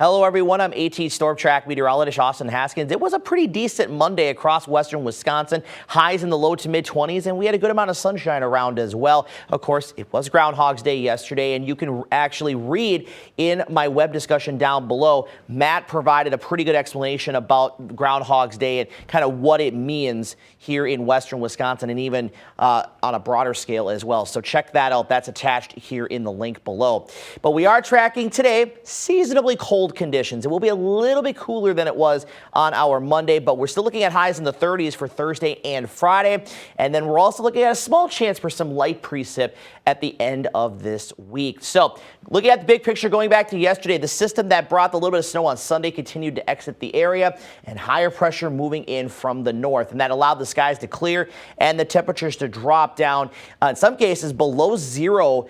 Hello everyone, I'm AT Storm Track meteorologist Austin Haskins. It was a pretty decent Monday across western Wisconsin. Highs in the low to mid 20s, and we had a good amount of sunshine around as well. Of course, it was Groundhog's Day yesterday, and you can actually read in my web discussion down below. Matt provided a pretty good explanation about Groundhog's Day and kind of what it means here in western Wisconsin, and even on a broader scale as well. So check that out. That's attached here in the link below. But we are tracking today seasonably cold conditions. It will be a little bit cooler than it was on our Monday, but we're still looking at highs in the 30s for Thursday and Friday. And then we're also looking at a small chance for some light precip at the end of this week. So looking at the big picture, going back to yesterday, the system that brought the little bit of snow on Sunday continued to exit the area, and higher pressure moving in from the north. And that allowed the skies to clear and the temperatures to drop down, in some cases below zero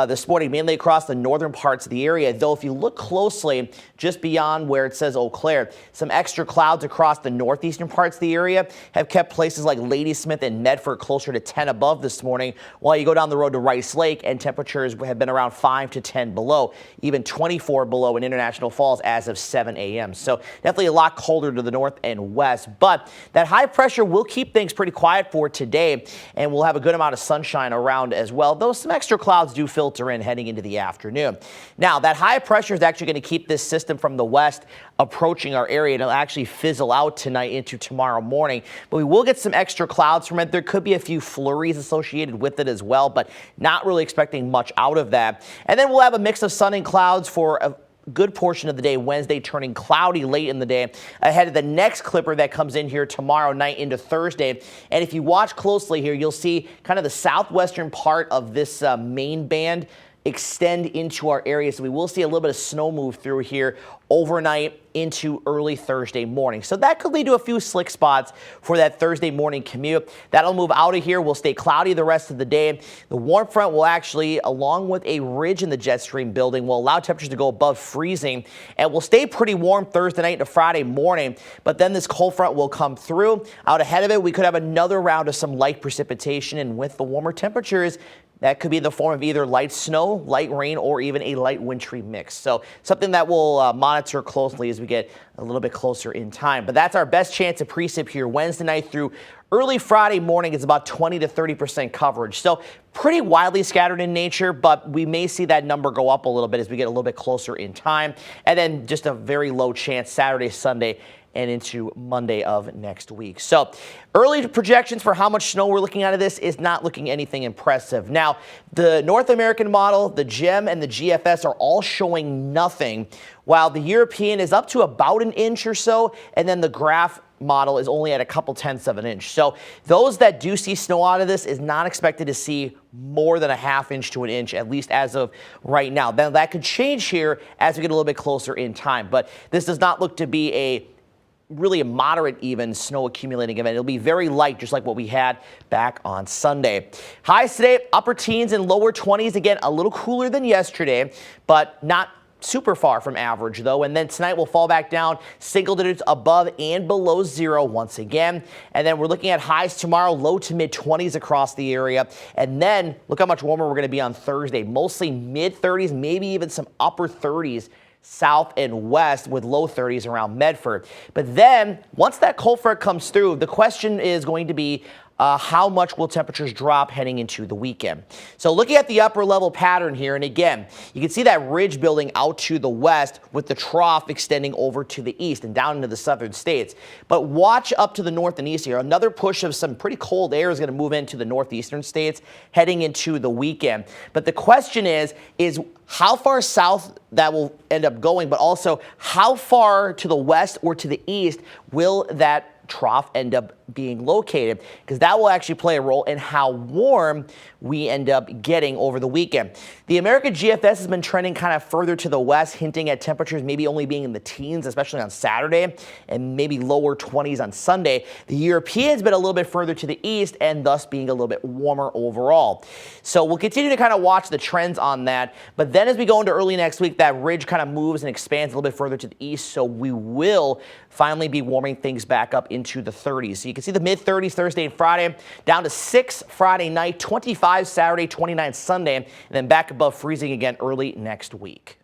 this morning, mainly across the northern parts of the area. Though if you look closely, just beyond where it says Eau Claire, some extra clouds across the northeastern parts of the area have kept places like Ladysmith and Medford closer to 10 above this morning, while you go down the road to Rice Lake and temperatures have been around 5 to 10 below, even 24 below in International Falls as of 7 a.m. So definitely a lot colder to the north and west, but that high pressure will keep things pretty quiet for today, and we'll have a good amount of sunshine around as well, though some extra clouds do filter in heading into the afternoon. Now, that high pressure is actually going to keep this system from the west approaching our area. It'll actually fizzle out tonight into tomorrow morning, but we will get some extra clouds from it. There could be a few flurries associated with it as well, but not really expecting much out of that. And then we'll have a mix of sun and clouds for a good portion of the day Wednesday, turning cloudy late in the day ahead of the next clipper that comes in here tomorrow night into Thursday. And if you watch closely here, you'll see kind of the southwestern part of this main band extend into our area. So we will see a little bit of snow move through here overnight into early Thursday morning. So that could lead to a few slick spots for that Thursday morning commute. That'll move out of here. We'll stay cloudy the rest of the day. The warm front will actually, along with a ridge in the jet stream building, will allow temperatures to go above freezing, and will stay pretty warm Thursday night to Friday morning. But then this cold front will come through. Out ahead of it, we could have another round of some light precipitation, and with the warmer temperatures, that could be in the form of either light snow, light rain, or even a light wintry mix. So something that we'll monitor closely as we get a little bit closer in time. But that's our best chance of precip here Wednesday night through early Friday morning. Is about 20 to 30% coverage. So pretty widely scattered in nature, but we may see that number go up a little bit as we get a little bit closer in time. And then just a very low chance Saturday, Sunday, and into Monday of next week. So early projections for how much snow we're looking out of this is not looking anything impressive. Now, the North American model, the GEM, and the GFS are all showing nothing, while the European is up to about an inch or so, and then the graph model is only at a couple tenths of an inch. So those that do see snow out of this is not expected to see more than a half inch to an inch, at least as of right now. Then that could change here as we get a little bit closer in time, but this does not look to be really a moderate even snow accumulating event. It'll be very light, just like what we had back on Sunday. Highs today, upper teens and lower 20s. Again, a little cooler than yesterday, but not super far from average though. And then tonight we'll fall back down single digits above and below zero once again. And then we're looking at highs tomorrow, low to mid 20s across the area. And then look how much warmer we're going to be on Thursday, mostly mid 30s, maybe even some upper 30s south and west, with low 30s around Medford. But then once that cold front comes through, the question is going to be how much will temperatures drop heading into the weekend? So looking at the upper level pattern here, and again, you can see that ridge building out to the west with the trough extending over to the east and down into the southern states. But watch up to the north and east here. Another push of some pretty cold air is going to move into the northeastern states heading into the weekend. But the question is how far south that will end up going, but also how far to the west or to the east will that trough end up being located, because that will actually play a role in how warm we end up getting over the weekend. The American GFS has been trending kind of further to the west, hinting at temperatures maybe only being in the teens, especially on Saturday, and maybe lower 20s on Sunday. The European's been a little bit further to the east, and thus being a little bit warmer overall. So we'll continue to kind of watch the trends on that. But then as we go into early next week, that ridge kind of moves and expands a little bit further to the east, so we will finally be warming things back up into the 30s. So you can see the mid-30s Thursday and Friday, down to 6 Friday night, 25 Saturday, 29 Sunday, and then back above freezing again early next week.